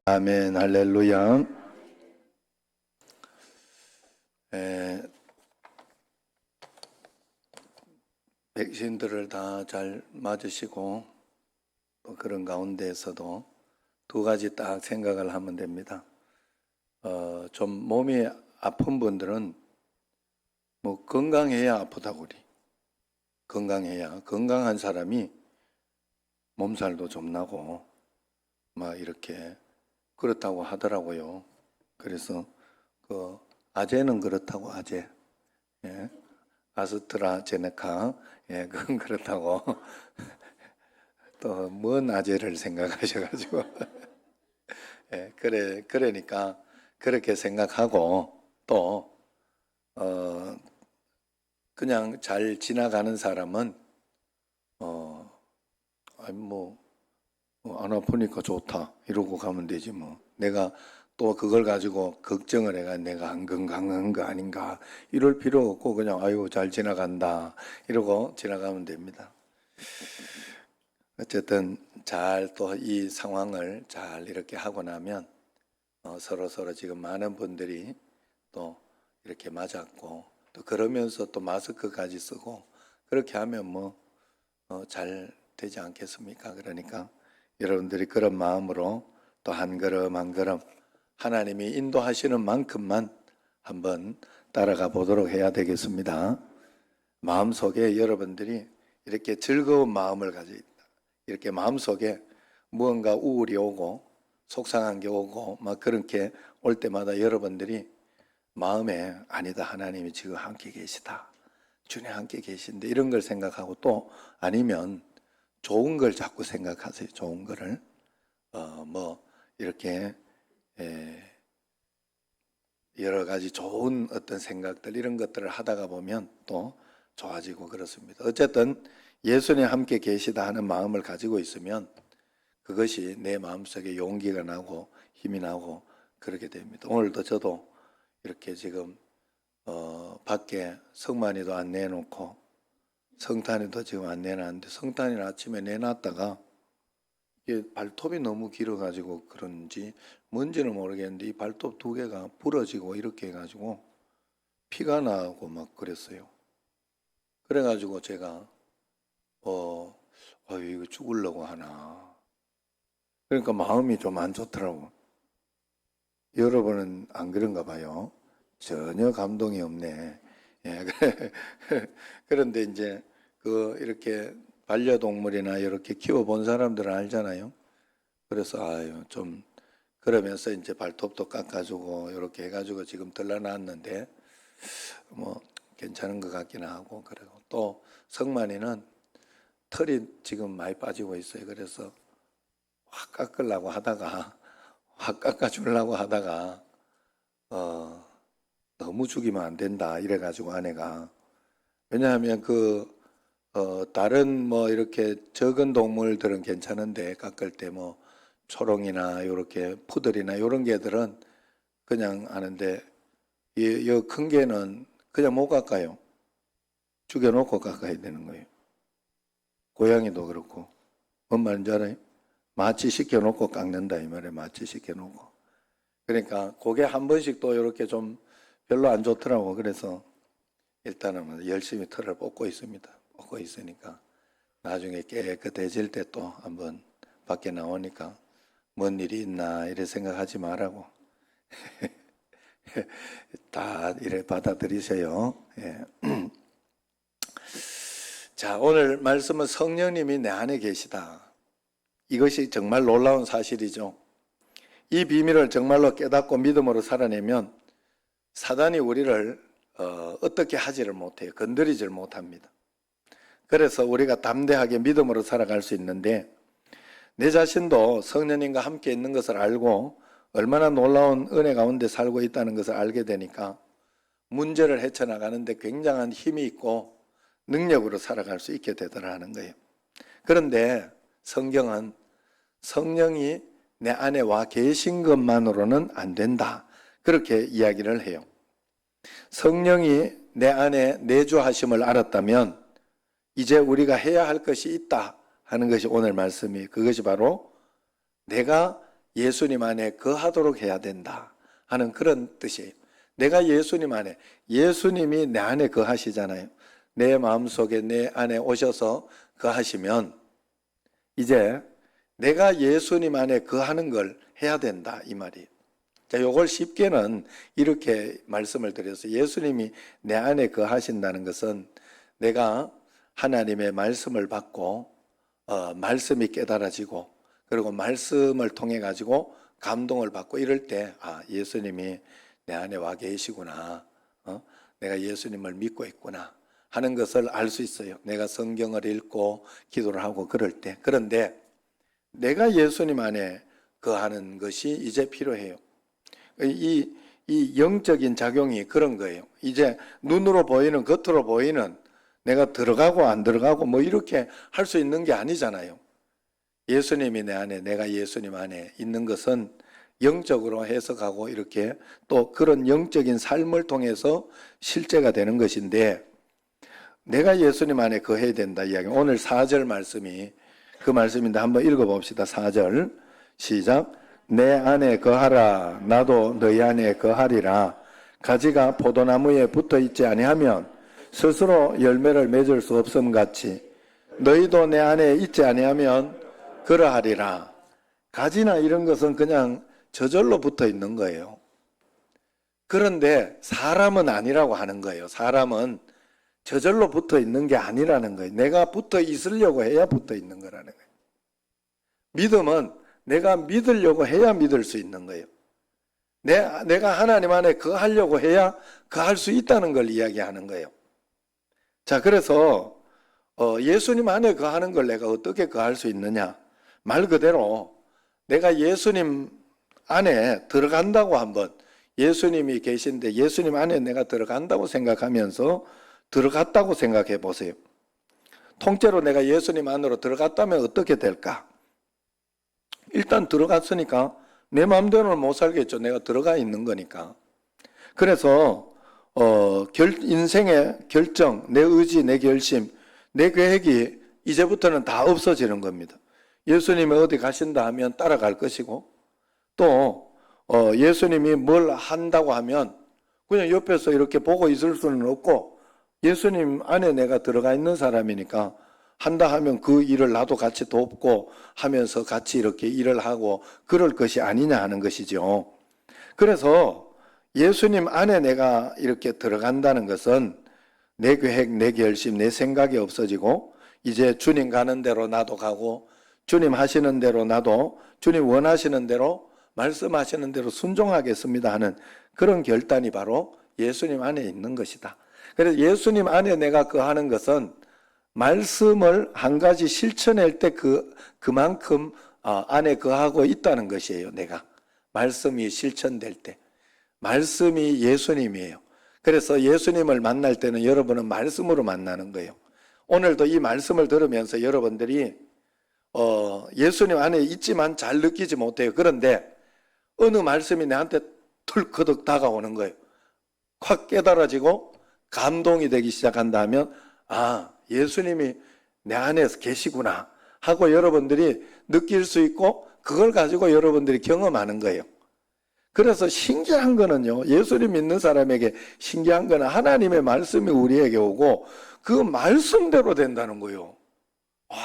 아멘, 할렐루야. 에, 백신들을 다 잘 맞으시고 또 그런 가운데에서도 두 가지 딱 생각을 하면 됩니다. 좀 몸이 아픈 분들은 뭐 건강해야 아프다고 우리 건강해야 건강한 사람이 몸살도 좀 나고 막 이렇게 그렇다고 하더라고요. 그래서 그 아재는 그렇다고 아재, 예? 아스트라제네카, 예, 그건 그렇다고 또 먼 아재를 생각하셔가지고 예, 그러니까 그렇게 생각하고 또 그냥 잘 지나가는 사람은 아니 안 아프니까 좋다 이러고 가면 되지 뭐. 내가 또 그걸 가지고 걱정을 해가 내가 안 건강한 거 아닌가 이럴 필요 없고 그냥 아유 잘 지나간다 이러고 지나가면 됩니다. 어쨌든 잘 또 이 상황을 잘 이렇게 하고 나면 서로 지금 많은 분들이 또 이렇게 맞았고 또 그러면서 또 마스크까지 쓰고 그렇게 하면 뭐 잘 되지 않겠습니까? 그러니까 여러분들이 그런 마음으로 또 한 걸음 한 걸음 하나님이 인도하시는 만큼만 한번 따라가 보도록 해야 되겠습니다. 마음속에 여러분들이 이렇게 즐거운 마음을 가지고 있다. 이렇게 마음속에 무언가 우울이 오고 속상한 게 오고 막 그렇게 올 때마다 여러분들이 마음에 아니다 하나님이 지금 함께 계시다. 주님 함께 계신데 이런 걸 생각하고 또 아니면 좋은 걸 자꾸 생각하세요. 좋은 거를 뭐 이렇게 여러 가지 좋은 어떤 생각들 이런 것들을 하다가 보면 또 좋아지고 그렇습니다. 어쨌든 예수님 함께 계시다 하는 마음을 가지고 있으면 그것이 내 마음속에 용기가 나고 힘이 나고 그렇게 됩니다. 오늘도 저도 이렇게 지금 밖에 성만이도 안 내놓고 성탄이도 지금 안 내놨는데 성탄이는 아침에 내놨다가 이게 발톱이 너무 길어가지고 그런지 뭔지는 모르겠는데 이 발톱 두 개가 부러지고 이렇게 해가지고 피가 나고 막 그랬어요. 그래가지고 제가 이거 죽으려고 하나. 그러니까 마음이 좀 안 좋더라고. 여러분은 안 그런가 봐요. 전혀 감동이 없네. 예, 그런데 이제 이렇게 반려동물이나 이렇게 키워본 사람들은 알잖아요. 그래서 좀 그러면서 이제 발톱도 깎아주고 이렇게 해가지고 지금 들러놨는데 뭐 괜찮은 것 같기는 하고 그리고 또 성만이는 털이 지금 많이 빠지고 있어요. 그래서 확 깎으려고 하다가 확 깎아주려고 하다가 너무 죽이면 안 된다 이래가지고 아내가 왜냐하면 다른 뭐 이렇게 적은 동물들은 괜찮은데 깎을 때 뭐 초롱이나 이렇게 푸들이나 이런 개들은 그냥 하는데 이 큰 개는 그냥 못 깎아요. 죽여놓고 깎아야 되는 거예요. 고양이도 그렇고 뭔 말인지 알아요? 마취 시켜놓고 깎는다 이 말이에요. 마취 시켜놓고. 그러니까 그게 한 번씩 또 이렇게 좀 별로 안 좋더라고. 그래서 일단은 열심히 털을 뽑고 있습니다. 뽑고 있으니까 나중에 깨끗해질 때 또 한번 밖에 나오니까 뭔 일이 있나 이래 생각하지 말라고 다 이래 받아들이세요. 예. 자, 오늘 말씀은 성령님이 내 안에 계시다. 이것이 정말 놀라운 사실이죠. 이 비밀을 정말로 깨닫고 믿음으로 살아내면 사단이 우리를 어떻게 하지를 못해요. 건드리지를 못합니다. 그래서 우리가 담대하게 믿음으로 살아갈 수 있는데 내 자신도 성령님과 함께 있는 것을 알고 얼마나 놀라운 은혜 가운데 살고 있다는 것을 알게 되니까 문제를 헤쳐나가는데 굉장한 힘이 있고 능력으로 살아갈 수 있게 되더라는 거예요. 그런데 성경은 성령이 내 안에 와 계신 것만으로는 안 된다. 그렇게 이야기를 해요. 성령이 내 안에 내주하심을 알았다면 이제 우리가 해야 할 것이 있다 하는 것이 오늘 말씀이 그것이 바로 내가 예수님 안에 거하도록 해야 된다 하는 그런 뜻이에요. 내가 예수님 안에, 예수님이 내 안에 거하시잖아요. 내 마음속에 내 안에 오셔서 거하시면 이제 내가 예수님 안에 거하는 걸 해야 된다 이 말이에요. 자, 요걸 쉽게는 이렇게 말씀을 드려서 예수님이 내 안에 거하신다는 것은 내가 하나님의 말씀을 받고 말씀이 깨달아지고 그리고 말씀을 통해 가지고 감동을 받고 이럴 때 예수님이 내 안에 와 계시구나. 내가 예수님을 믿고 있구나 하는 것을 알 수 있어요. 내가 성경을 읽고 기도를 하고 그럴 때. 그런데 내가 예수님 안에 거하는 것이 이제 필요해요. 이 영적인 작용이 그런 거예요. 이제 눈으로 보이는, 겉으로 보이는 내가 들어가고 안 들어가고 뭐 이렇게 할 수 있는 게 아니잖아요. 예수님이 내 안에, 내가 예수님 안에 있는 것은 영적으로 해석하고 이렇게 또 그런 영적인 삶을 통해서 실제가 되는 것인데 내가 예수님 안에 거해야 된다 이야기. 오늘 4절 말씀이 그 말씀인데 한번 읽어봅시다. 4절 시작. 내 안에 거하라 나도 너희 안에 거하리라. 가지가 포도나무에 붙어 있지 아니하면 스스로 열매를 맺을 수 없음 같이 너희도 내 안에 있지 아니하면 그러하리라. 가지나 이런 것은 그냥 저절로 붙어 있는 거예요. 그런데 사람은 아니라고 하는 거예요. 사람은 저절로 붙어 있는 게 아니라는 거예요. 내가 붙어 있으려고 해야 붙어 있는 거라는 거예요. 믿음은 내가 믿으려고 해야 믿을 수 있는 거예요. 내가 하나님 안에 거하려고 해야 거할 수 있다는 걸 이야기하는 거예요. 자, 그래서 예수님 안에 거하는 걸 내가 어떻게 거할 수 있느냐? 말 그대로 내가 예수님 안에 들어간다고 한번 예수님이 계신데 예수님 안에 내가 들어간다고 생각하면서 들어갔다고 생각해 보세요. 통째로 내가 예수님 안으로 들어갔다면 어떻게 될까? 일단 들어갔으니까 내 마음대로는 못 살겠죠. 내가 들어가 있는 거니까. 그래서 인생의 결정, 내 의지, 내 결심, 내 계획이 이제부터는 다 없어지는 겁니다. 예수님이 어디 가신다 하면 따라갈 것이고 또 예수님이 뭘 한다고 하면 그냥 옆에서 이렇게 보고 있을 수는 없고 예수님 안에 내가 들어가 있는 사람이니까 한다 하면 그 일을 나도 같이 돕고 하면서 같이 이렇게 일을 하고 그럴 것이 아니냐 하는 것이죠. 그래서 예수님 안에 내가 이렇게 들어간다는 것은 내 계획, 내 결심, 내 생각이 없어지고 이제 주님 가는 대로 나도 가고 주님 하시는 대로 나도 주님 원하시는 대로 말씀하시는 대로 순종하겠습니다 하는 그런 결단이 바로 예수님 안에 있는 것이다. 그래서 예수님 안에 내가 거하는 것은 말씀을 한 가지 실천할 때 그만큼 안에 거하고 있다는 것이에요. 내가 말씀이 실천될 때 말씀이 예수님이에요. 그래서 예수님을 만날 때는 여러분은 말씀으로 만나는 거예요. 오늘도 이 말씀을 들으면서 여러분들이 예수님 안에 있지만 잘 느끼지 못해요. 그런데 어느 말씀이 내한테 털커덕 다가오는 거예요. 확 깨달아지고 감동이 되기 시작한다면 예수님이 내 안에서 계시구나 하고 여러분들이 느낄 수 있고 그걸 가지고 여러분들이 경험하는 거예요. 그래서 신기한 거는요, 예수님 믿는 사람에게 신기한 거는 하나님의 말씀이 우리에게 오고 그 말씀대로 된다는 거예요.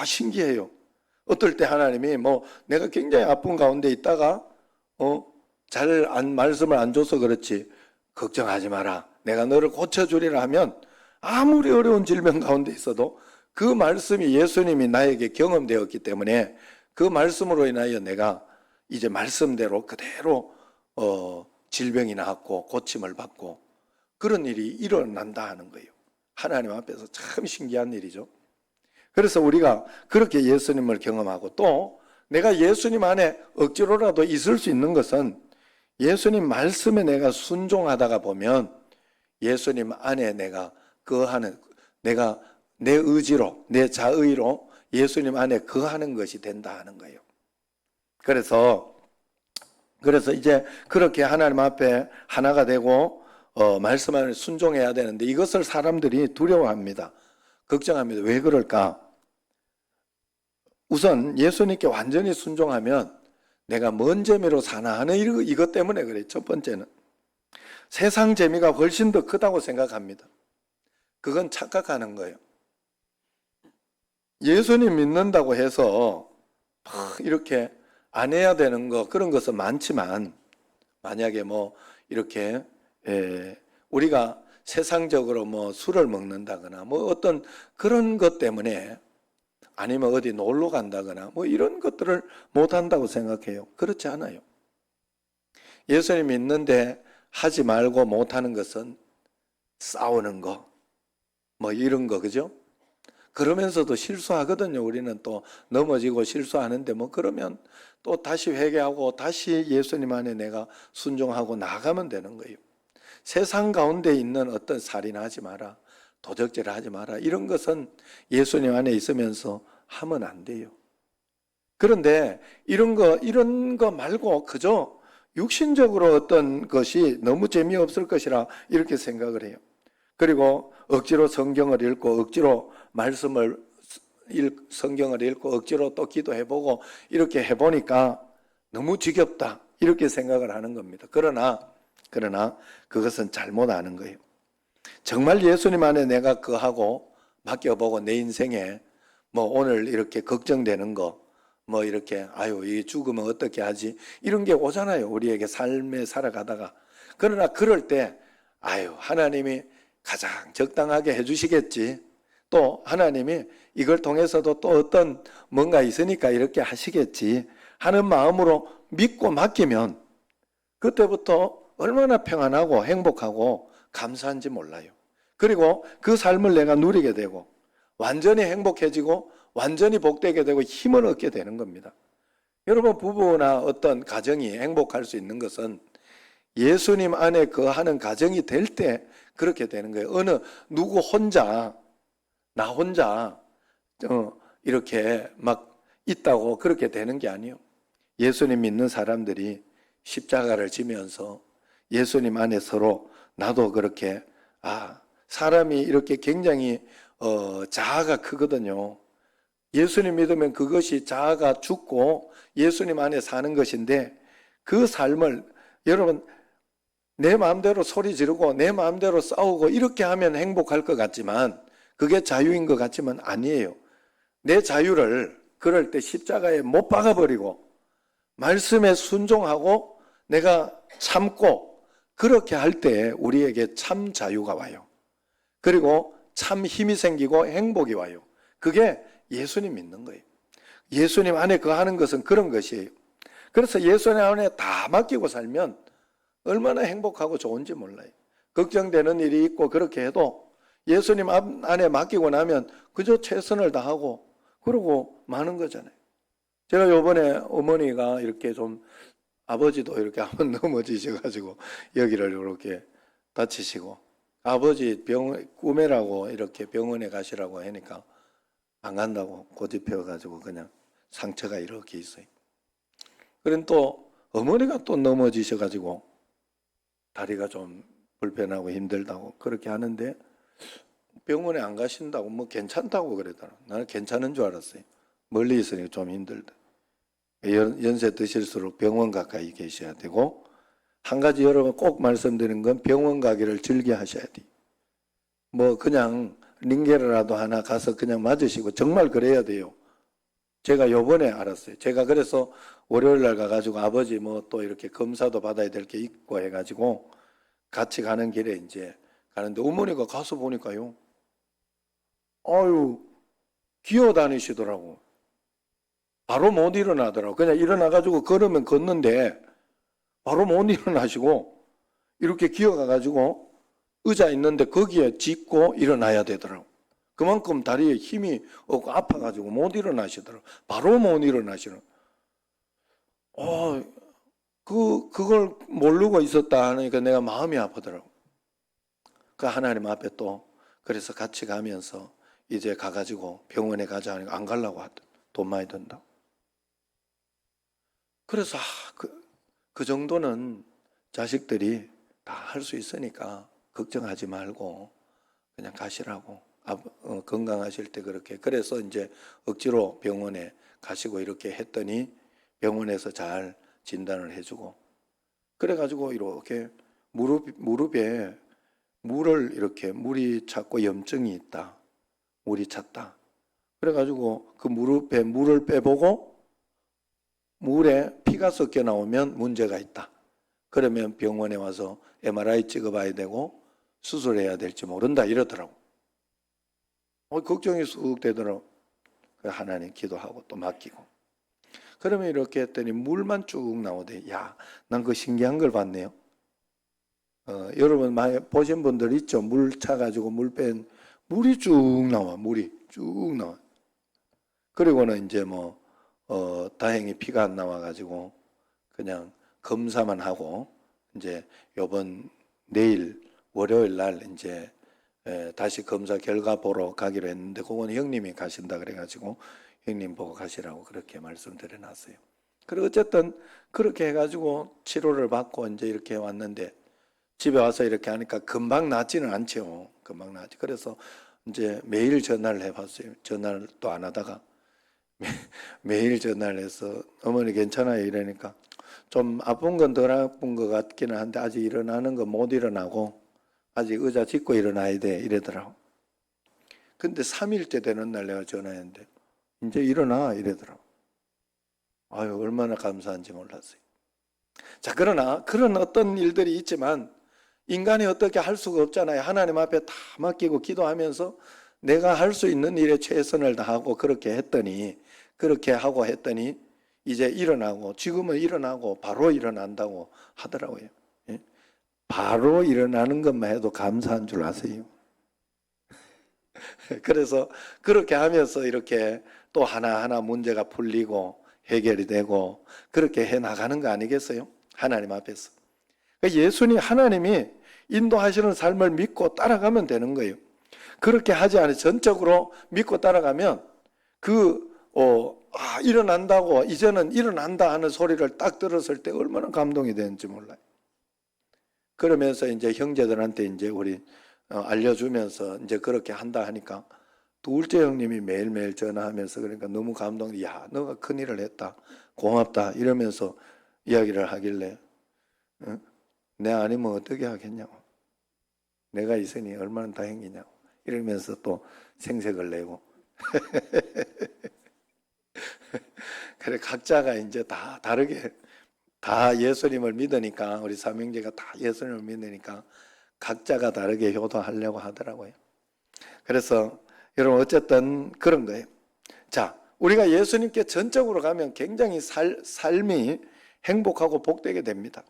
신기해요. 어떨 때 하나님이 내가 굉장히 아픈 가운데 있다가 말씀을 안 줘서 그렇지 걱정하지 마라. 내가 너를 고쳐주리라 하면 아무리 어려운 질병 가운데 있어도 그 말씀이 예수님이 나에게 경험되었기 때문에 그 말씀으로 인하여 내가 이제 말씀대로 그대로 질병이 나았고 고침을 받고 그런 일이 일어난다 하는 거예요. 하나님 앞에서 참 신기한 일이죠. 그래서 우리가 그렇게 예수님을 경험하고 또 내가 예수님 안에 억지로라도 있을 수 있는 것은 예수님 말씀에 내가 순종하다가 보면 예수님 안에 내가 내가 내 의지로 내 자의로 예수님 안에 거하는 것이 된다 하는 거예요. 그래서 이제 그렇게 하나님 앞에 하나가 되고 말씀을 순종해야 되는데 이것을 사람들이 두려워합니다. 걱정합니다. 왜 그럴까? 우선 예수님께 완전히 순종하면 내가 뭔 재미로 사나 하는 이것 때문에 그래. 첫 번째는 세상 재미가 훨씬 더 크다고 생각합니다. 그건 착각하는 거예요. 예수님 믿는다고 해서 막 이렇게 안 해야 되는 거, 그런 것은 많지만, 만약에 뭐 이렇게 우리가 세상적으로 뭐 술을 먹는다거나 뭐 어떤 그런 것 때문에, 아니면 어디 놀러 간다거나 뭐 이런 것들을 못 한다고 생각해요. 그렇지 않아요. 예수님 믿는데 하지 말고 못 하는 것은 싸우는 거, 뭐 이런 거, 그죠? 그러면서도 실수하거든요. 우리는 또 넘어지고 실수하는데, 뭐 그러면 또 다시 회개하고 다시 예수님 안에 내가 순종하고 나가면 되는 거예요. 세상 가운데 있는 어떤 살인하지 마라, 도적질을 하지 마라, 이런 것은 예수님 안에 있으면서 하면 안 돼요. 그런데 이런 거 말고 그저 육신적으로 어떤 것이 너무 재미없을 것이라 이렇게 생각을 해요. 그리고 억지로 성경을 읽고 억지로 성경을 읽고 억지로 또 기도해보고 이렇게 해보니까 너무 지겹다, 이렇게 생각을 하는 겁니다. 그러나 그것은 잘못 아는 거예요. 정말 예수님 안에 내가 거하고 맡겨보고 내 인생에 뭐 오늘 이렇게 걱정되는 거, 뭐 이렇게 아유 이 죽으면 어떻게 하지, 이런 게 오잖아요. 우리에게 삶에 살아가다가. 그러나 그럴 때 아유 하나님이 가장 적당하게 해주시겠지, 또 하나님이 이걸 통해서도 또 어떤 뭔가 있으니까 이렇게 하시겠지 하는 마음으로 믿고 맡기면 그때부터 얼마나 평안하고 행복하고 감사한지 몰라요. 그리고 그 삶을 내가 누리게 되고 완전히 행복해지고 완전히 복되게 되고 힘을 얻게 되는 겁니다. 여러분, 부부나 어떤 가정이 행복할 수 있는 것은 예수님 안에 거하는 가정이 될 때 그렇게 되는 거예요. 누구 혼자, 나 혼자 이렇게 막 있다고 그렇게 되는 게 아니에요. 예수님 믿는 사람들이 십자가를 지면서 예수님 안에 서로, 나도 그렇게, 사람이 이렇게 굉장히 자아가 크거든요. 예수님 믿으면 그것이 자아가 죽고 예수님 안에 사는 것인데, 그 삶을 여러분 내 마음대로 소리 지르고 내 마음대로 싸우고 이렇게 하면 행복할 것 같지만, 그게 자유인 것 같지만 아니에요. 내 자유를 그럴 때 십자가에 못 박아버리고 말씀에 순종하고 내가 참고 그렇게 할 때 우리에게 참 자유가 와요. 그리고 참 힘이 생기고 행복이 와요. 그게 예수님 믿는 거예요. 예수님 안에 거하는 것은 그런 것이에요. 그래서 예수님 안에 다 맡기고 살면 얼마나 행복하고 좋은지 몰라요. 걱정되는 일이 있고 그렇게 해도 예수님 안에 맡기고 나면 그저 최선을 다하고 그러고 마는 거잖아요. 제가 요번에 어머니가 이렇게 좀, 아버지도 이렇게 한번 넘어지셔가지고 여기를 이렇게 다치시고, 아버지 꿈에라고 이렇게 병원에 가시라고 하니까 안 간다고 고집해가지고 그냥 상처가 이렇게 있어요. 그럼 또 어머니가 또 넘어지셔가지고 다리가 좀 불편하고 힘들다고 그렇게 하는데 병원에 안 가신다고, 뭐 괜찮다고 그러더라. 나는 괜찮은 줄 알았어요. 멀리 있으니까 좀 힘들다. 연세 드실수록 병원 가까이 계셔야 되고, 한 가지 여러분 꼭 말씀드리는 건 병원 가기를 즐겨 하셔야 돼요. 뭐 그냥 링겔이라도 하나 가서 그냥 맞으시고, 정말 그래야 돼요. 제가 요번에 알았어요. 제가 그래서 월요일 날 가가지고 아버지 뭐 또 이렇게 검사도 받아야 될 게 있고 해가지고 같이 가는 길에 이제 가는데 어머니가 가서 보니까요, 아유 기어 다니시더라고. 바로 못 일어나더라고. 그냥 일어나가지고 걸으면 걷는데 바로 못 일어나시고 이렇게 기어가가지고 의자 있는데 거기에 짚고 일어나야 되더라고. 그만큼 다리에 힘이 없고 아파가지고 못 일어나시더라고. 바로 못 일어나시더라고. 그걸 모르고 있었다 하니까 내가 마음이 아프더라고. 그 하나님 앞에 또 그래서 같이 가면서 이제 가가지고 병원에 가자 하니까 안 가려고 하더라. 돈 많이 든다고. 그래서 그 정도는 자식들이 다 할 수 있으니까 걱정하지 말고 그냥 가시라고. 건강하실 때 그렇게. 그래서 이제 억지로 병원에 가시고 이렇게 했더니 병원에서 잘 진단을 해주고, 그래가지고 이렇게 무릎에 물이 찼고 염증이 있다. 물이 찼다. 그래가지고 그 무릎에 물을 빼보고 물에 피가 섞여 나오면 문제가 있다. 그러면 병원에 와서 MRI 찍어봐야 되고 수술해야 될지 모른다 이러더라고. 걱정이 쑥 되더라고. 하나님 기도하고 또 맡기고. 그러면 이렇게 했더니 물만 쭉 나오대. 야, 난 그 신기한 걸 봤네요. 여러분 많이 보신 분들 있죠? 물 차가지고 물 뺀 물이 쭉 나와. 물이 쭉 나와. 그리고는 이제 다행히 피가 안 나와가지고 그냥 검사만 하고 이제 내일 월요일 날 이제 다시 검사 결과 보러 가기로 했는데 그건 형님이 가신다 그래가지고 형님 보고 가시라고 그렇게 말씀드려 놨어요. 그리고 어쨌든 그렇게 해가지고 치료를 받고 이제 이렇게 왔는데 집에 와서 이렇게 하니까 금방 낫지는 않죠. 금방 낫지. 그래서 이제 매일 전화를 해봤어요. 전화를 또 안 하다가 매일 전화를 해서 어머니 괜찮아요 이러니까 좀 아픈 건 덜 아픈 것 같기는 한데 아직 일어나는 거 못 일어나고 아직 의자 짚고 일어나야 돼 이러더라고. 근데 3일째 되는 날 내가 전화했는데 이제 일어나 이러더라고. 아유 얼마나 감사한지 몰랐어요. 자, 그러나 그런 어떤 일들이 있지만 인간이 어떻게 할 수가 없잖아요. 하나님 앞에 다 맡기고 기도하면서 내가 할 수 있는 일에 최선을 다하고 그렇게 하고 했더니 이제 일어나고 지금은 일어나고 바로 일어난다고 하더라고요. 예? 바로 일어나는 것만 해도 감사한 줄 아세요? 그래서 그렇게 하면서 이렇게 또 하나하나 문제가 풀리고 해결이 되고 그렇게 해 나가는 거 아니겠어요? 하나님 앞에서. 예수님 하나님이 인도하시는 삶을 믿고 따라가면 되는 거예요. 그렇게 하지 않아요. 전적으로 믿고 따라가면 일어난다고 이제는 일어난다 하는 소리를 딱 들었을 때 얼마나 감동이 되는지 몰라요. 그러면서 이제 형제들한테 이제 우리 알려주면서 이제 그렇게 한다 하니까 둘째 형님이 매일매일 전화하면서 그러니까 너무 감동이 야 너가 큰일을 했다 고맙다 이러면서 이야기를 하길래 내 아니면 어떻게 하겠냐고 내가 있으니 얼마나 다행이냐고 이러면서 또 생색을 내고 그래 각자가 이제 다 다르게 다 예수님을 믿으니까 우리 삼형제가 다 예수님을 믿으니까 각자가 다르게 효도하려고 하더라고요. 그래서 여러분 어쨌든 그런 거예요. 자, 우리가 예수님께 전적으로 가면 굉장히 삶이 행복하고 복되게 됩니다.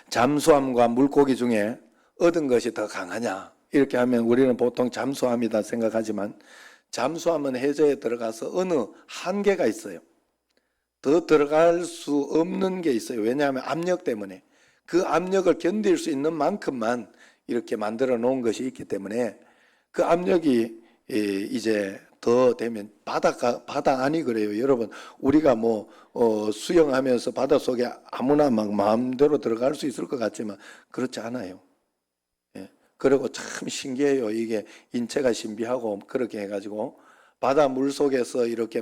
잠수함과 물고기 중에 얻은 것이 더 강하냐 이렇게 하면 우리는 보통 잠수함이다 생각하지만 잠수함은 해저에 들어가서 어느 한계가 있어요. 더 들어갈 수 없는 게 있어요. 왜냐하면 압력 때문에 그 압력을 견딜 수 있는 만큼만 이렇게 만들어 놓은 것이 있기 때문에 그 압력이 이제 더 되면 바다 아니 그래요. 여러분 우리가 수영하면서 바닷속에 아무나 막 마음대로 들어갈 수 있을 것 같지만 그렇지 않아요. 예. 그리고 참 신기해요. 이게 인체가 신비하고 그렇게 해가지고 바다 물 속에서 이렇게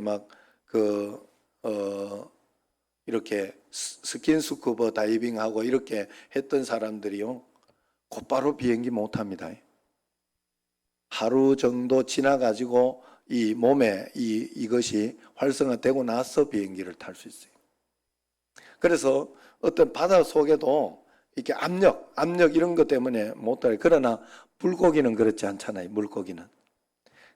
이렇게 스킨스쿠버 다이빙하고 이렇게 했던 사람들이요 곧바로 비행기 못합니다. 하루 정도 지나가지고 이 몸에 이것이 활성화되고 나서 비행기를 탈 수 있어요. 그래서 어떤 바다 속에도 이렇게 압력 이런 것 때문에 못 타요. 그러나 물고기는 그렇지 않잖아요. 물고기는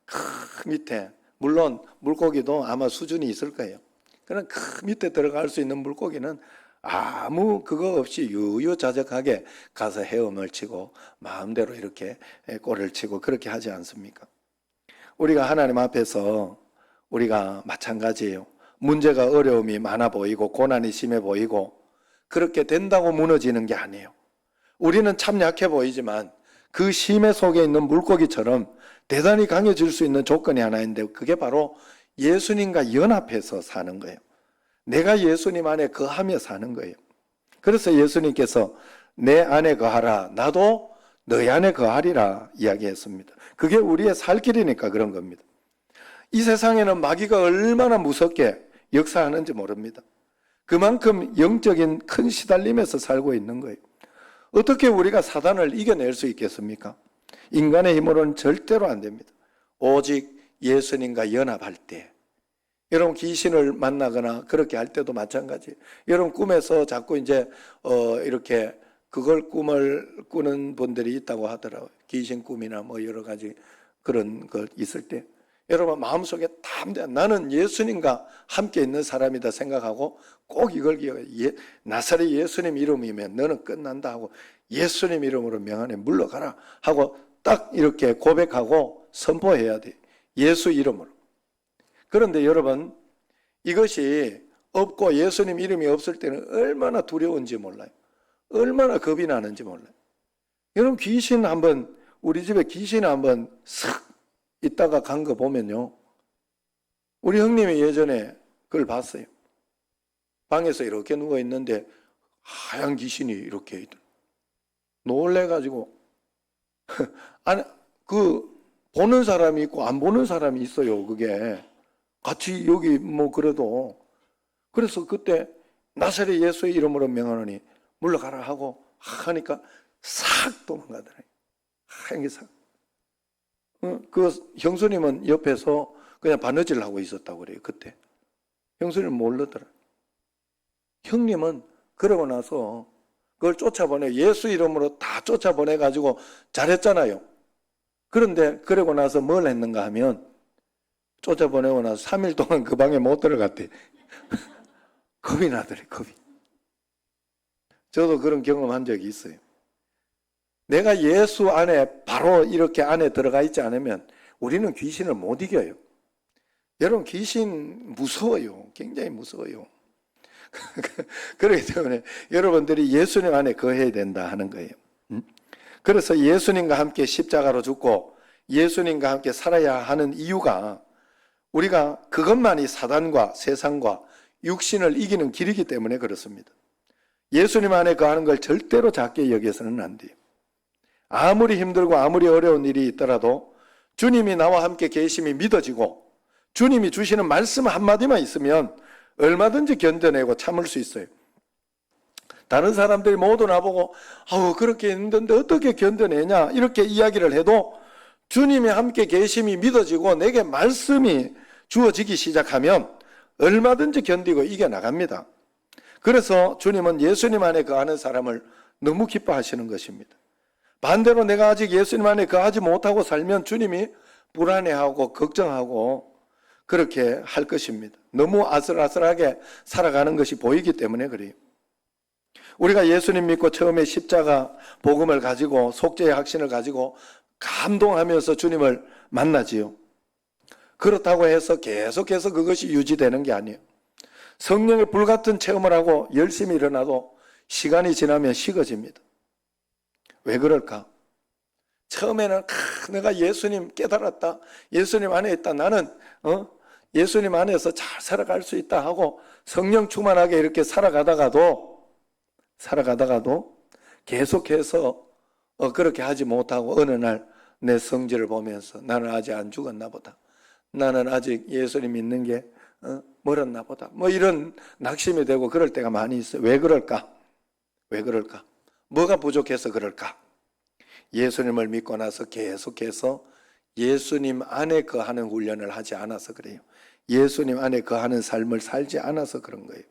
그 밑에 물론 물고기도 아마 수준이 있을 거예요. 그런 그 밑에 들어갈 수 있는 물고기는 아무 그거 없이 유유자적하게 가서 헤엄을 치고 마음대로 이렇게 꼬리를 치고 그렇게 하지 않습니까? 우리가 하나님 앞에서 우리가 마찬가지예요. 문제가 어려움이 많아 보이고 고난이 심해 보이고 그렇게 된다고 무너지는 게 아니에요. 우리는 참 약해 보이지만 그 심해 속에 있는 물고기처럼 대단히 강해질 수 있는 조건이 하나 있는데 그게 바로 예수님과 연합해서 사는 거예요. 내가 예수님 안에 거하며 사는 거예요. 그래서 예수님께서 내 안에 거하라 나도 너희 안에 거하리라 이야기했습니다. 그게 우리의 살 길이니까 그런 겁니다. 이 세상에는 마귀가 얼마나 무섭게 역사하는지 모릅니다. 그만큼 영적인 큰 시달림에서 살고 있는 거예요. 어떻게 우리가 사단을 이겨낼 수 있겠습니까? 인간의 힘으로는 절대로 안 됩니다. 오직 예수님과 연합할 때, 여러분 귀신을 만나거나 그렇게 할 때도 마찬가지예요. 여러분 꿈에서 자꾸 이제 이렇게 그걸 꿈을 꾸는 분들이 있다고 하더라고요. 귀신 꿈이나 뭐 여러 가지 그런 거 있을 때 여러분 마음속에 다 나는 예수님과 함께 있는 사람이다 생각하고 꼭 이걸 기억해요. 나사렛 예수님 이름이면 너는 끝난다 하고 예수님 이름으로 명하네 물러가라 하고 딱 이렇게 고백하고 선포해야 돼요. 예수 이름으로. 그런데 여러분 이것이 없고 예수님 이름이 없을 때는 얼마나 두려운지 몰라요. 얼마나 겁이 나는지 몰라요. 여러분 귀신 한번 우리 집에 귀신 한번 싹 있다가 간 거 보면요. 우리 형님이 예전에 그걸 봤어요. 방에서 이렇게 누워 있는데 하얀 귀신이 이렇게 있더라고요. 놀래가지고 아니 그 보는 사람이 있고 안 보는 사람이 있어요. 그게 같이 여기 뭐 그래도 그래서 그때 나사렛 예수의 이름으로 명하노니 물러가라 하고 하니까 싹 도망가더래요. 하얀 게 싹. 그 형수님은 옆에서 그냥 바느질 하고 있었다고 그래요. 그때 형수님은 모르더라. 형님은 그러고 나서 그걸 쫓아보내 예수 이름으로 다 쫓아보내가지고 잘했잖아요. 그런데 그러고 나서 뭘 했는가 하면 쫓아보내고 나서 3일 동안 그 방에 못 들어갔대. 겁이 나더래. 겁이. 저도 그런 경험한 적이 있어요. 내가 예수 안에 바로 이렇게 안에 들어가 있지 않으면 우리는 귀신을 못 이겨요. 여러분 귀신 무서워요. 굉장히 무서워요. 그렇기 때문에 여러분들이 예수님 안에 거해야 된다 하는 거예요. 그래서 예수님과 함께 십자가로 죽고 예수님과 함께 살아야 하는 이유가 우리가 그것만이 사단과 세상과 육신을 이기는 길이기 때문에 그렇습니다. 예수님 안에 거하는 걸 절대로 작게 여겨서는 안 돼요. 아무리 힘들고 아무리 어려운 일이 있더라도 주님이 나와 함께 계심이 믿어지고 주님이 주시는 말씀 한마디만 있으면 얼마든지 견뎌내고 참을 수 있어요. 다른 사람들이 모두 나보고 아우 그렇게 힘든데 어떻게 견뎌내냐 이렇게 이야기를 해도 주님이 함께 계심이 믿어지고 내게 말씀이 주어지기 시작하면 얼마든지 견디고 이겨나갑니다. 그래서 주님은 예수님 안에 거하는 사람을 너무 기뻐하시는 것입니다. 반대로 내가 아직 예수님 안에 거하지 못하고 살면 주님이 불안해하고 걱정하고 그렇게 할 것입니다. 너무 아슬아슬하게 살아가는 것이 보이기 때문에 그래요. 우리가 예수님 믿고 처음에 십자가 복음을 가지고 속죄의 확신을 가지고 감동하면서 주님을 만나지요. 그렇다고 해서 계속해서 그것이 유지되는 게 아니에요. 성령의 불같은 체험을 하고 열심히 일어나도 시간이 지나면 식어집니다. 왜 그럴까? 처음에는 내가 예수님 깨달았다. 예수님 안에 있다. 나는 예수님 안에서 잘 살아갈 수 있다 하고 성령 충만하게 이렇게 살아가다가도 계속해서 그렇게 하지 못하고 어느 날 내 성질을 보면서 나는 아직 안 죽었나 보다. 나는 아직 예수님 믿는 게 멀었나 보다. 뭐 이런 낙심이 되고 그럴 때가 많이 있어요. 왜 그럴까? 왜 그럴까? 뭐가 부족해서 그럴까? 예수님을 믿고 나서 계속해서 예수님 안에 거하는 훈련을 하지 않아서 그래요. 예수님 안에 거하는 삶을 살지 않아서 그런 거예요.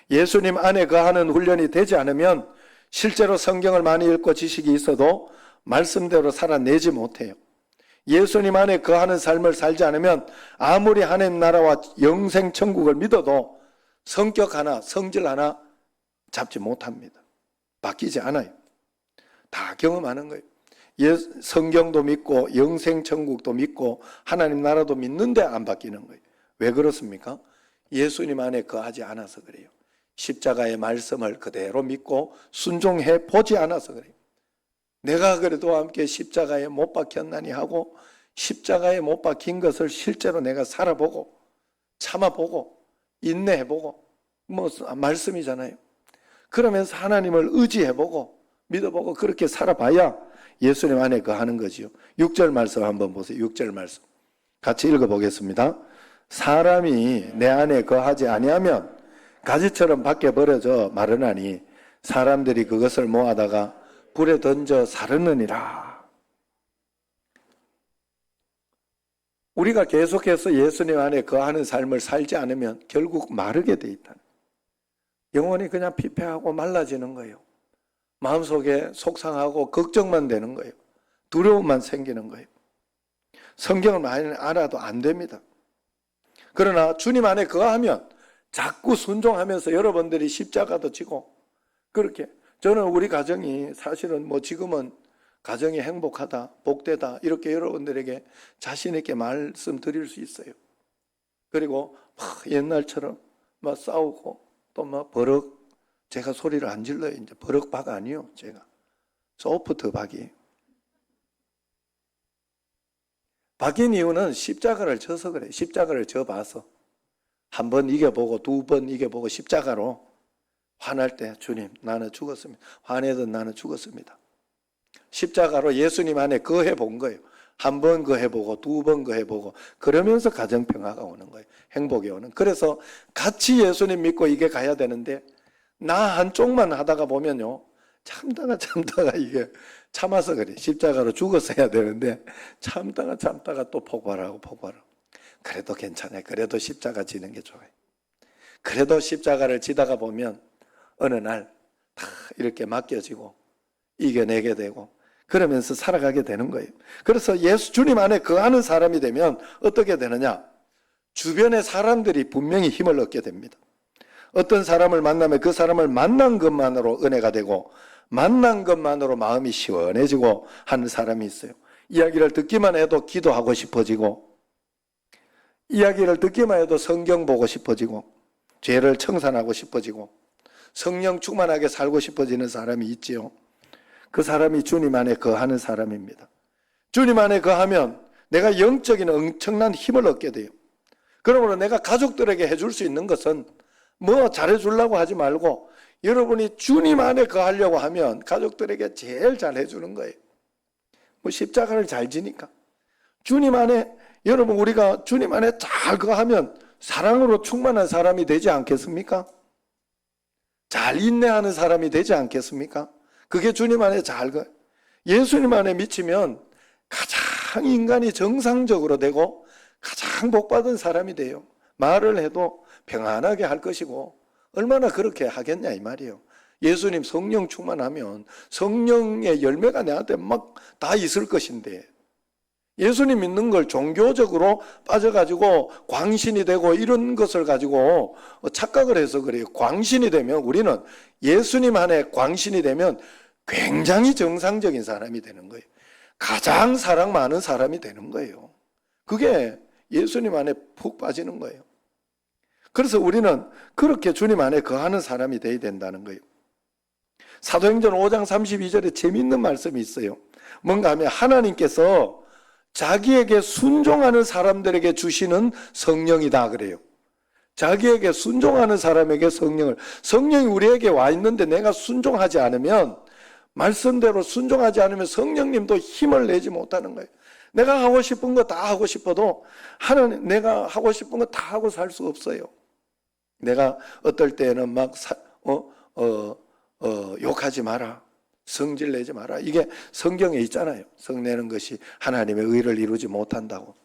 예수님 안에 거하는 훈련이 되지 않으면 실제로 성경을 많이 읽고 지식이 있어도 말씀대로 살아내지 못해요. 예수님 안에 거하는 삶을 살지 않으면 아무리 하나님 나라와 영생 천국을 믿어도 성격 하나, 성질 하나 잡지 못합니다. 바뀌지 않아요. 다 경험하는 거예요. 성경도 믿고 영생 천국도 믿고 하나님 나라도 믿는데 안 바뀌는 거예요. 왜 그렇습니까? 예수님 안에 거하지 않아서 그래요. 십자가의 말씀을 그대로 믿고 순종해 보지 않아서 그래요. 내가 그래도 함께 십자가에 못 박혔나니 하고 십자가에 못 박힌 것을 실제로 내가 살아보고 참아보고 인내해보고 뭐 말씀이잖아요. 그러면서 하나님을 의지해보고 믿어보고 그렇게 살아봐야 예수님 안에 거하는 거지요. 6절 말씀 한번 보세요. 6절 말씀 같이 읽어보겠습니다. 사람이 내 안에 거하지 아니하면 가지처럼 밖에 버려져 마르나니 사람들이 그것을 모아다가 불에 던져 사르느니라. 우리가 계속해서 예수님 안에 거하는 삶을 살지 않으면 결국 마르게 돼 있다. 영혼이 그냥 피폐하고 말라지는 거예요. 마음속에 속상하고 걱정만 되는 거예요. 두려움만 생기는 거예요. 성경을 많이 알아도 안 됩니다. 그러나 주님 안에 거하면 자꾸 순종하면서 여러분들이 십자가도 지고 그렇게 저는 우리 가정이 사실은 지금은 가정이 행복하다, 복되다 이렇게 여러분들에게 자신 있게 말씀드릴 수 있어요. 그리고 막 옛날처럼 막 싸우고 또 막 버럭 제가 소리를 안 질러요. 이제 버럭박 아니요. 제가 소프트 박이에요. 박인 이유는 십자가를 져서 그래요. 십자가를 져봐서 한 번 이겨보고 두 번 이겨보고 십자가로 화날 때 주님 나는 죽었습니다. 화내든 나는 죽었습니다. 십자가로 예수님 안에 거해본 거예요. 한 번 거해보고 두 번 거해보고 그러면서 가정평화가 오는 거예요. 행복이 오는. 그래서 같이 예수님 믿고 이게 가야 되는데 나 한쪽만 하다가 보면요. 참다가 이게 참아서 그래. 십자가로 죽어서 해야 되는데 참다가 또 폭발하고. 그래도 괜찮아요. 그래도 십자가 지는 게 좋아요. 그래도 십자가를 지다가 보면 어느 날 다 이렇게 맡겨지고 이겨내게 되고 그러면서 살아가게 되는 거예요. 그래서 주님 안에 거하는 사람이 되면 어떻게 되느냐? 주변의 사람들이 분명히 힘을 얻게 됩니다. 어떤 사람을 만나면 그 사람을 만난 것만으로 은혜가 되고 만난 것만으로 마음이 시원해지고 하는 사람이 있어요. 이야기를 듣기만 해도 기도하고 싶어지고 이야기를 듣기만 해도 성경 보고 싶어지고 죄를 청산하고 싶어지고 성령 충만하게 살고 싶어지는 사람이 있지요. 그 사람이 주님 안에 거하는 사람입니다. 주님 안에 거하면 내가 영적인 엄청난 힘을 얻게 돼요. 그러므로 내가 가족들에게 해줄 수 있는 것은 잘해주려고 하지 말고 여러분이 주님 안에 거하려고 하면 가족들에게 제일 잘 해주는 거예요. 십자가를 잘 지니까. 주님 안에 여러분 우리가 주님 안에 잘 거하면 사랑으로 충만한 사람이 되지 않겠습니까? 잘 인내하는 사람이 되지 않겠습니까? 그게 주님 안에 예수님 안에 미치면 가장 인간이 정상적으로 되고 가장 복받은 사람이 돼요. 말을 해도 평안하게 할 것이고 얼마나 그렇게 하겠냐 이 말이에요. 예수님 성령 충만하면 성령의 열매가 내한테 막 다 있을 것인데 예수님 믿는 걸 종교적으로 빠져가지고 광신이 되고 이런 것을 가지고 착각을 해서 그래요. 광신이 되면 우리는 예수님 안에 광신이 되면 굉장히 정상적인 사람이 되는 거예요. 가장 사랑 많은 사람이 되는 거예요. 그게 예수님 안에 푹 빠지는 거예요. 그래서 우리는 그렇게 주님 안에 거하는 사람이 되어야 된다는 거예요. 사도행전 5장 32절에 재미있는 말씀이 있어요. 뭔가 하면 하나님께서 자기에게 순종하는 사람들에게 주시는 성령이다 그래요. 자기에게 순종하는 사람에게 성령이 우리에게 와 있는데 내가 순종하지 않으면 말씀대로 순종하지 않으면 성령님도 힘을 내지 못하는 거예요. 내가 하고 싶은 거 다 하고 싶어도 하나님 내가 하고 싶은 거 다 하고 살 수 없어요. 내가 어떨 때는 막 욕하지 마라. 성질 내지 마라. 이게 성경에 있잖아요. 성내는 것이 하나님의 의를 이루지 못한다고.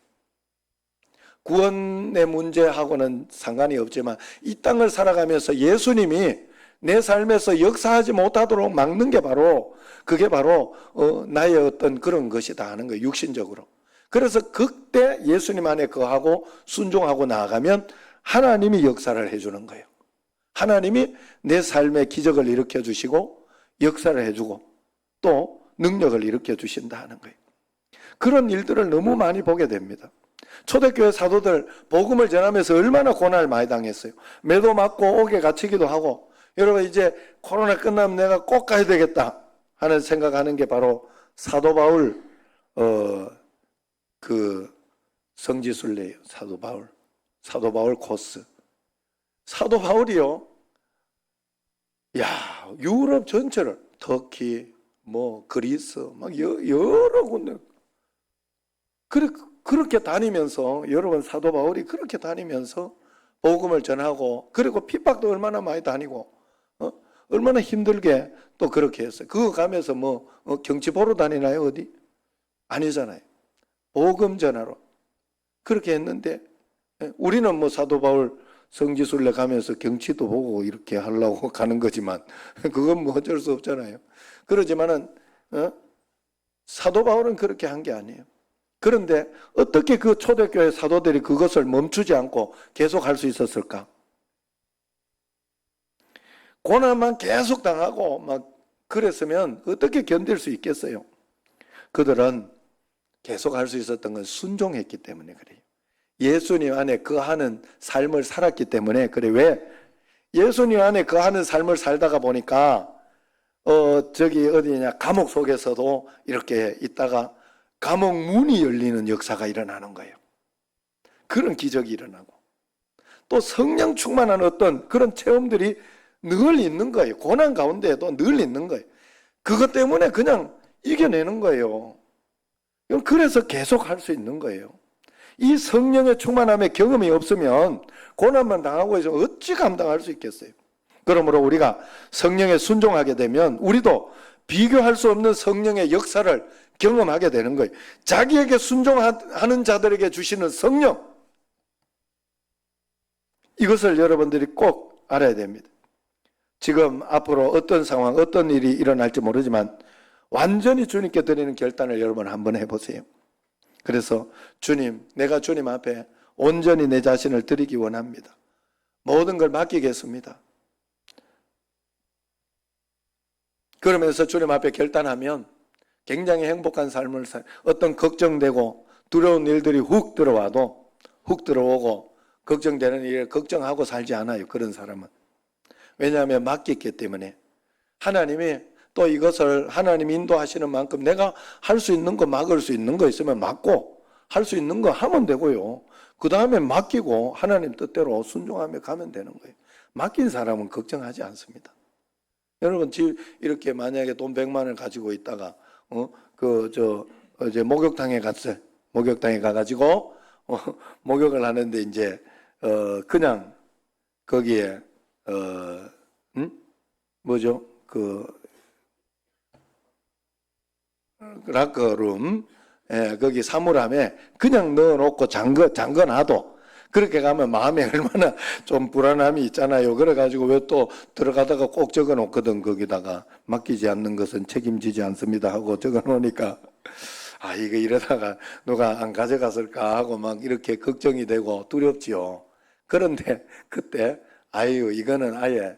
구원의 문제하고는 상관이 없지만 이 땅을 살아가면서 예수님이 내 삶에서 역사하지 못하도록 막는 게 그게 바로 나의 어떤 그런 것이다 하는 거예요. 육신적으로. 그래서 그때 예수님 안에 거하고 순종하고 나아가면 하나님이 역사를 해주는 거예요. 하나님이 내 삶에 기적을 일으켜 주시고 역사를 해주고 또 능력을 일으켜 주신다 하는 거예요. 그런 일들을 너무 많이 보게 됩니다. 초대교회 사도들 복음을 전하면서 얼마나 고난을 많이 당했어요. 매도 맞고 옥에 갇히기도 하고 여러분 이제 코로나 끝나면 내가 꼭 가야 되겠다 하는 생각하는 게 바로 사도 바울 그 성지순례예요. 사도 바울 코스. 사도 바울이요. 유럽 전체를 그리스 막 여러 군데 그렇게 다니면서, 여러분 사도 바울이 그렇게 다니면서 복음을 전하고, 그리고 핍박도 얼마나 많이 다니고, 얼마나 힘들게 또 그렇게 했어요. 그거 가면서 경치 보러 다니나요 어디? 아니잖아요. 복음 전하러 그렇게 했는데, 우리는 사도 바울 성지순례 가면서 경치도 보고 이렇게 하려고 가는 거지만 그건 어쩔 수 없잖아요. 그러지만은 사도 바울은 그렇게 한 게 아니에요. 그런데 어떻게 그 초대교회 사도들이 그것을 멈추지 않고 계속 할 수 있었을까? 고난만 계속 당하고 막 그랬으면 어떻게 견딜 수 있겠어요? 그들은 계속 할 수 있었던 건 순종했기 때문에 그래요. 예수님 안에 거하는 삶을 살았기 때문에 그래. 왜? 예수님 안에 거하는 삶을 살다가 보니까 저기 어디냐 감옥 속에서도 이렇게 있다가 감옥 문이 열리는 역사가 일어나는 거예요. 그런 기적이 일어나고 또 성령 충만한 어떤 그런 체험들이 늘 있는 거예요. 고난 가운데에도 늘 있는 거예요. 그것 때문에 그냥 이겨내는 거예요. 그래서 계속 할 수 있는 거예요. 이 성령의 충만함의 경험이 없으면 고난만 당하고 있으면 어찌 감당할 수 있겠어요? 그러므로 우리가 성령에 순종하게 되면 우리도 비교할 수 없는 성령의 역사를 경험하게 되는 거예요. 자기에게 순종하는 자들에게 주시는 성령, 이것을 여러분들이 꼭 알아야 됩니다. 지금 앞으로 어떤 상황, 어떤 일이 일어날지 모르지만 완전히 주님께 드리는 결단을 여러분 한번 해보세요. 그래서 주님, 내가 주님 앞에 온전히 내 자신을 드리기 원합니다. 모든 걸 맡기겠습니다. 그러면서 주님 앞에 결단하면 굉장히 행복한 삶을 어떤 걱정되고 두려운 일들이 훅 들어와도 훅 들어오고 걱정되는 일을 걱정하고 살지 않아요. 그런 사람은. 왜냐하면 맡겼기 때문에 하나님이 또 이것을 하나님 인도하시는 만큼 내가 할 수 있는 거 막을 수 있는 거 있으면 막고 할 수 있는 거 하면 되고요. 그 다음에 맡기고 하나님 뜻대로 순종하며 가면 되는 거예요. 맡긴 사람은 걱정하지 않습니다. 여러분 집 이렇게 만약에 돈 100만 원을 가지고 있다가 이제 목욕탕에 갔어요. 목욕탕에 가가지고 목욕을 하는데 이제 그냥 거기에 뭐죠? 락커룸, 거기 사물함에 그냥 넣어놓고 잠궈놔도 그렇게 가면 마음에 얼마나 좀 불안함이 있잖아요. 그래가지고 왜 또 들어가다가 꼭 적어놓거든. 거기다가 맡기지 않는 것은 책임지지 않습니다 하고 적어놓으니까 이거 이러다가 누가 안 가져갔을까 하고 막 이렇게 걱정이 되고 두렵지요. 그런데 그때 이거는 아예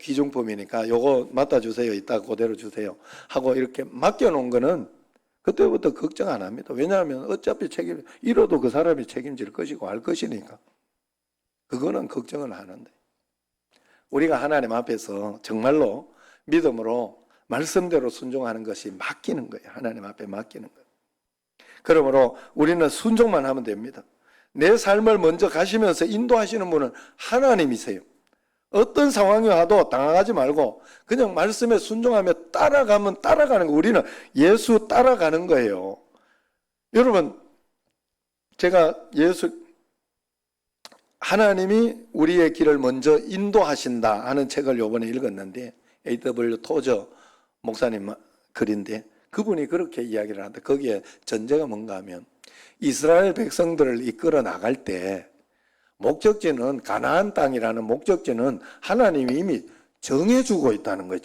귀중품이니까 요거 맡아 주세요. 이따 그대로 주세요 하고 이렇게 맡겨놓은 거는 그때부터 걱정 안 합니다. 왜냐하면 어차피 잃어도 그 사람이 책임질 것이고 알 것이니까 그거는 걱정을 하는데, 우리가 하나님 앞에서 정말로 믿음으로 말씀대로 순종하는 것이 맡기는 거예요. 하나님 앞에 맡기는 거예요. 그러므로 우리는 순종만 하면 됩니다. 내 삶을 먼저 가시면서 인도하시는 분은 하나님이세요. 어떤 상황이 와도 당황하지 말고 그냥 말씀에 순종하며 따라가면 따라가는 거. 우리는 예수 따라가는 거예요. 여러분, 제가 하나님이 우리의 길을 먼저 인도하신다 하는 책을 요번에 읽었는데, A.W. 토저 목사님 글인데 그분이 그렇게 이야기를 하는데, 거기에 전제가 뭔가 하면 이스라엘 백성들을 이끌어 나갈 때 목적지는 가나안 땅이라는 목적지는 하나님이 이미 정해주고 있다는 거예요.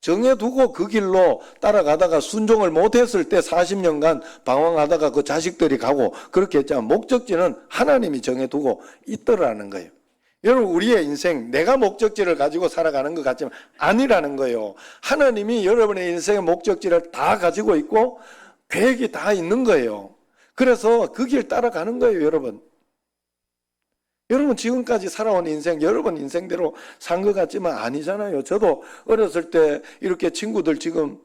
정해두고 그 길로 따라가다가 순종을 못했을 때 40년간 방황하다가 그 자식들이 가고 그렇게 했지만 목적지는 하나님이 정해두고 있더라는 거예요. 여러분, 우리의 인생 내가 목적지를 가지고 살아가는 것 같지만 아니라는 거예요. 하나님이 여러분의 인생의 목적지를 다 가지고 있고 계획이 다 있는 거예요. 그래서 그 길 따라가는 거예요. 여러분 지금까지 살아온 인생, 여러분 인생대로 산 것 같지만 아니잖아요. 저도 어렸을 때 이렇게 친구들, 지금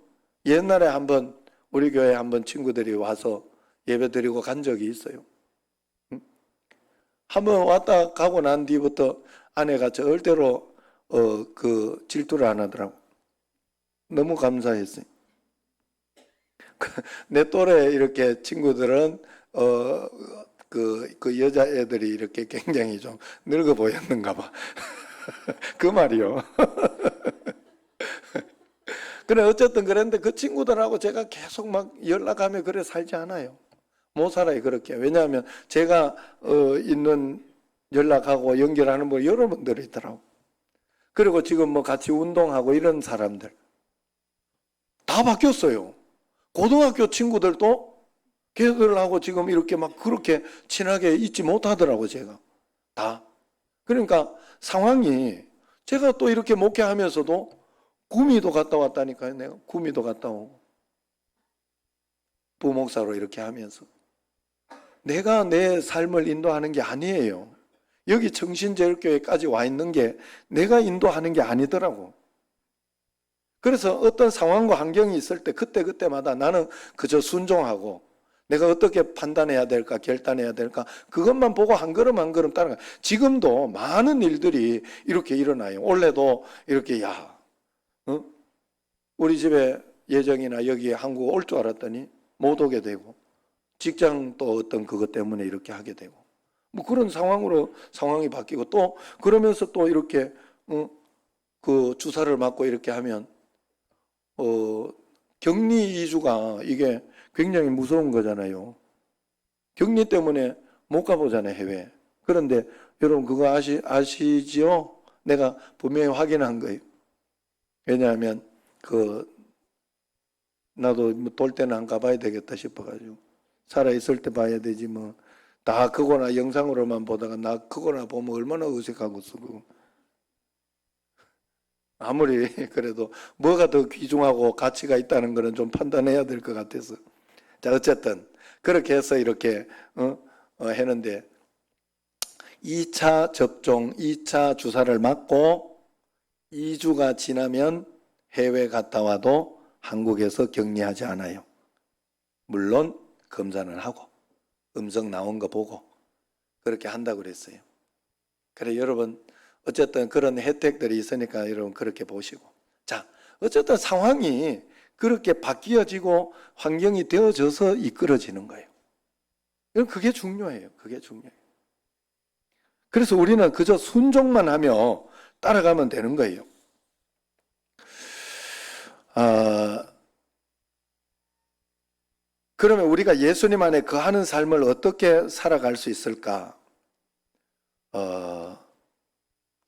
옛날에 한번 우리 교회 한번 친구들이 와서 예배 드리고 간 적이 있어요. 한번 왔다 가고 난 뒤부터 아내가 절대로 질투를 안 하더라고. 너무 감사했어요. 내 또래 이렇게 친구들은 그 여자애들이 이렇게 굉장히 좀 늙어 보였는가 봐. 그 말이요. 그래 어쨌든 그랬는데 그 친구들하고 제가 계속 막 연락하며 그래 살지 않아요. 못 살아요 그렇게. 왜냐하면 제가 있는 연락하고 연결하는 분 여러 분들이 있더라고. 그리고 지금 뭐 같이 운동하고 이런 사람들 다 바뀌었어요. 고등학교 친구들도 걔들하고 지금 이렇게 막 그렇게 친하게 있지 못하더라고 제가 다. 그러니까 상황이 제가 또 이렇게 목회하면서도 구미도 갔다 왔다니까요. 내가 구미도 갔다 오고 부목사로 이렇게 하면서 내가 내 삶을 인도하는 게 아니에요. 여기 정신제일교회까지 와 있는 게 내가 인도하는 게 아니더라고. 그래서 어떤 상황과 환경이 있을 때 그때마다 나는 그저 순종하고 내가 어떻게 판단해야 될까 결단해야 될까 그것만 보고 한 걸음 한 걸음 따라가. 지금도 많은 일들이 이렇게 일어나요. 올해도 이렇게 우리 집에 예정이나 여기 한국 올 줄 알았더니 못 오게 되고 직장 또 어떤 그것 때문에 이렇게 하게 되고 뭐 그런 상황으로 상황이 바뀌고 또 그러면서 또 이렇게 그 주사를 맞고 이렇게 하면 격리 이주가 이게 굉장히 무서운 거잖아요. 격리 때문에 못 가보잖아요, 해외. 그런데 여러분 그거 아시지요? 내가 분명히 확인한 거예요. 왜냐하면 나도 뭐 돌 때는 안 가봐야 되겠다 싶어가지고 살아있을 때 봐야 되지 뭐 다 그거나 영상으로만 보다가 나 그거나 보면 얼마나 어색하겠어. 아무리 그래도 뭐가 더 귀중하고 가치가 있다는 거는 좀 판단해야 될 것 같아서. 자 어쨌든 그렇게 해서 이렇게 했는데 2차 접종, 2차 주사를 맞고 2주가 지나면 해외 갔다 와도 한국에서 격리하지 않아요. 물론 검사는 하고 음성 나온 거 보고 그렇게 한다고 그랬어요. 그래 여러분 어쨌든 그런 혜택들이 있으니까 여러분 그렇게 보시고. 자 어쨌든 상황이 그렇게 바뀌어지고 환경이 되어져서 이끌어지는 거예요. 그게 중요해요. 그게 중요해요. 그래서 우리는 그저 순종만 하며 따라가면 되는 거예요. 그러면 우리가 예수님 안에 거하는 삶을 어떻게 살아갈 수 있을까?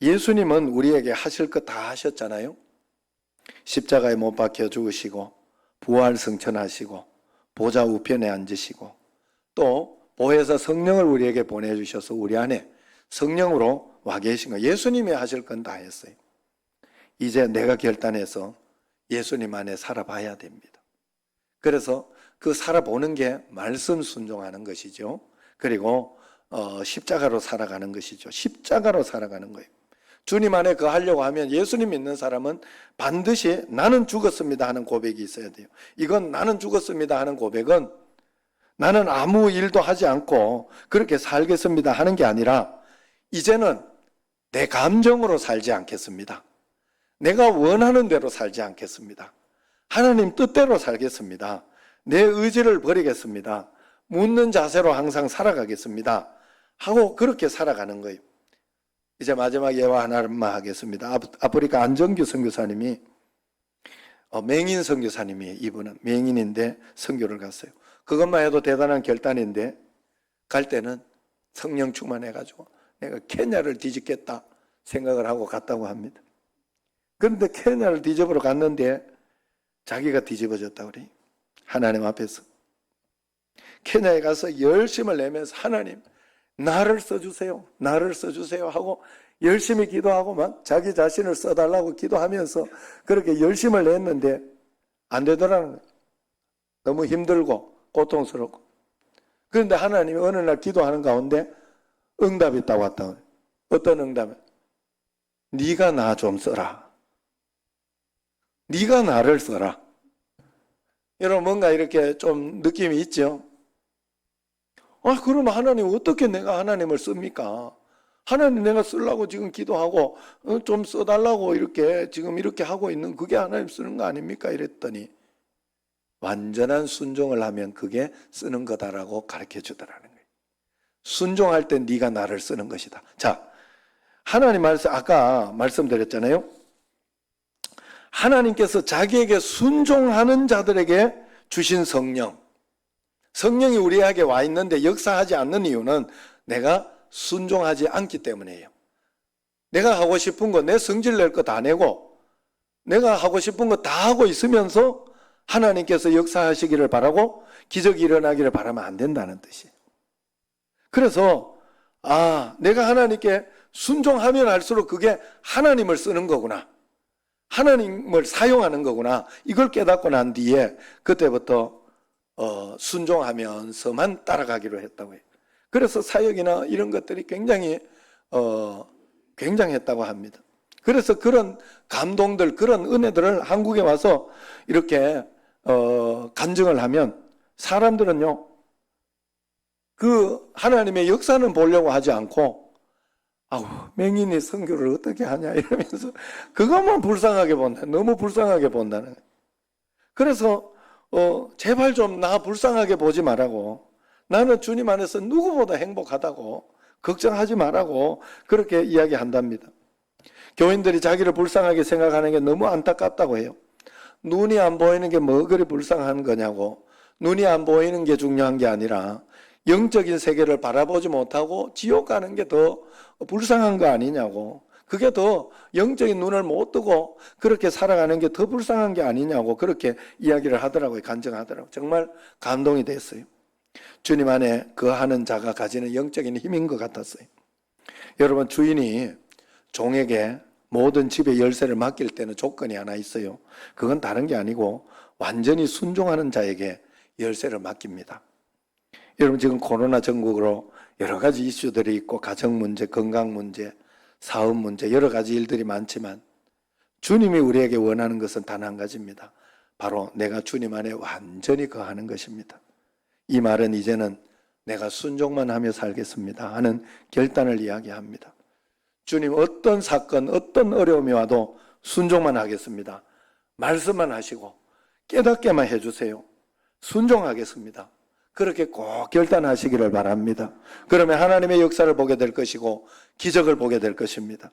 예수님은 우리에게 하실 것 다 하셨잖아요. 십자가에 못 박혀 죽으시고 부활 승천하시고 보좌 우편에 앉으시고 또 보혜사 성령을 우리에게 보내주셔서 우리 안에 성령으로 와 계신 거예요. 예수님이 하실 건 다 했어요. 이제 내가 결단해서 예수님 안에 살아봐야 됩니다. 그래서 그 살아보는 게 말씀 순종하는 것이죠. 그리고 십자가로 살아가는 것이죠. 십자가로 살아가는 거예요. 주님 안에 거하려고 하면 예수님 믿는 사람은 반드시 나는 죽었습니다 하는 고백이 있어야 돼요. 이건 나는 죽었습니다 하는 고백은 나는 아무 일도 하지 않고 그렇게 살겠습니다 하는 게 아니라 이제는 내 감정으로 살지 않겠습니다. 내가 원하는 대로 살지 않겠습니다. 하나님 뜻대로 살겠습니다. 내 의지를 버리겠습니다. 묻는 자세로 항상 살아가겠습니다. 하고 그렇게 살아가는 거예요. 이제 마지막 예화 하나만 하겠습니다. 아프리카 안정규 선교사님이 맹인 선교사님이 이분은 맹인인데 선교를 갔어요. 그것만 해도 대단한 결단인데 갈 때는 성령 충만해가지고 내가 케냐를 뒤집겠다 생각을 하고 갔다고 합니다. 그런데 케냐를 뒤집으러 갔는데 자기가 뒤집어졌다고 그래요. 하나님 앞에서. 케냐에 가서 열심을 내면서 하나님 나를 써주세요. 나를 써주세요 하고 열심히 기도하고 막 자기 자신을 써달라고 기도하면서 그렇게 열심을 냈는데 안 되더라는 거예요. 너무 힘들고 고통스럽고. 그런데 하나님이 어느 날 기도하는 가운데 응답이 딱 왔다. 어떤 응답이? 네가 나 좀 써라. 네가 나를 써라. 여러분 뭔가 이렇게 좀 느낌이 있죠? 그러면 하나님 어떻게 내가 하나님을 씁니까? 하나님 내가 쓰려고 지금 기도하고 좀 써달라고 이렇게 지금 이렇게 하고 있는 그게 하나님 쓰는 거 아닙니까? 이랬더니 완전한 순종을 하면 그게 쓰는 거다라고 가르쳐 주더라는 거예요. 순종할 때 네가 나를 쓰는 것이다. 자, 하나님 말씀 아까 말씀드렸잖아요. 하나님께서 자기에게 순종하는 자들에게 주신 성령이 우리에게 와 있는데 역사하지 않는 이유는 내가 순종하지 않기 때문이에요. 내가 하고 싶은 거, 내 성질 낼 거 다 내고 내가 하고 싶은 거 다 하고 있으면서 하나님께서 역사하시기를 바라고 기적이 일어나기를 바라면 안 된다는 뜻이에요. 그래서 내가 하나님께 순종하면 할수록 그게 하나님을 쓰는 거구나, 하나님을 사용하는 거구나, 이걸 깨닫고 난 뒤에 그때부터 순종하면서만 따라가기로 했다고 해요. 그래서 사역이나 이런 것들이 굉장히 굉장했다고 합니다. 그래서 그런 감동들, 그런 은혜들을 한국에 와서 이렇게 간증을 하면 사람들은요, 그 하나님의 역사는 보려고 하지 않고 맹인이 선교를 어떻게 하냐 이러면서 그것만 불쌍하게 본다. 너무 불쌍하게 본다는 거예요. 그래서 제발 좀 나 불쌍하게 보지 말라고, 나는 주님 안에서 누구보다 행복하다고, 걱정하지 말라고 그렇게 이야기한답니다. 교인들이 자기를 불쌍하게 생각하는 게 너무 안타깝다고 해요. 눈이 안 보이는 게 뭐 그리 불쌍한 거냐고. 눈이 안 보이는 게 중요한 게 아니라 영적인 세계를 바라보지 못하고 지옥 가는 게 더 불쌍한 거 아니냐고. 그게 더 영적인 눈을 못 뜨고 그렇게 살아가는 게 더 불쌍한 게 아니냐고 그렇게 이야기를 하더라고요. 간증하더라고요. 정말 감동이 됐어요. 주님 안에 거하는 자가 가지는 영적인 힘인 것 같았어요. 여러분, 주인이 종에게 모든 집의 열쇠를 맡길 때는 조건이 하나 있어요. 그건 다른 게 아니고 완전히 순종하는 자에게 열쇠를 맡깁니다. 여러분, 지금 코로나 전국으로 여러 가지 이슈들이 있고 가정 문제, 건강 문제, 사업 문제, 여러 가지 일들이 많지만 주님이 우리에게 원하는 것은 단 한 가지입니다. 바로 내가 주님 안에 완전히 거하는 것입니다. 이 말은 이제는 내가 순종만 하며 살겠습니다 하는 결단을 이야기합니다. 주님, 어떤 사건, 어떤 어려움이 와도 순종만 하겠습니다. 말씀만 하시고 깨닫게만 해주세요. 순종하겠습니다. 그렇게 꼭 결단하시기를 바랍니다. 그러면 하나님의 역사를 보게 될 것이고 기적을 보게 될 것입니다.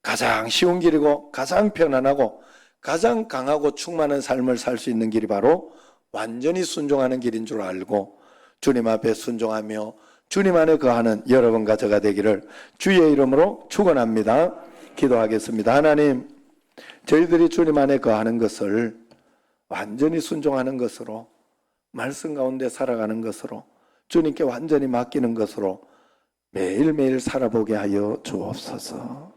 가장 쉬운 길이고 가장 편안하고 가장 강하고 충만한 삶을 살 수 있는 길이 바로 완전히 순종하는 길인 줄 알고 주님 앞에 순종하며 주님 안에 거하는 여러분과 저가 되기를 주의 이름으로 축원합니다. 기도하겠습니다. 하나님, 저희들이 주님 안에 거하는 것을 완전히 순종하는 것으로, 말씀 가운데 살아가는 것으로, 주님께 완전히 맡기는 것으로 매일매일 살아보게 하여 주옵소서.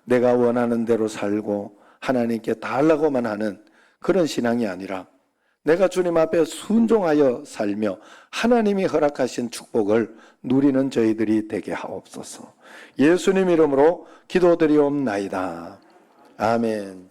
내가 원하는 대로 살고 하나님께 다 하려고만 하는 그런 신앙이 아니라 내가 주님 앞에 순종하여 살며 하나님이 허락하신 축복을 누리는 저희들이 되게 하옵소서. 예수님 이름으로 기도드리옵나이다. 아멘.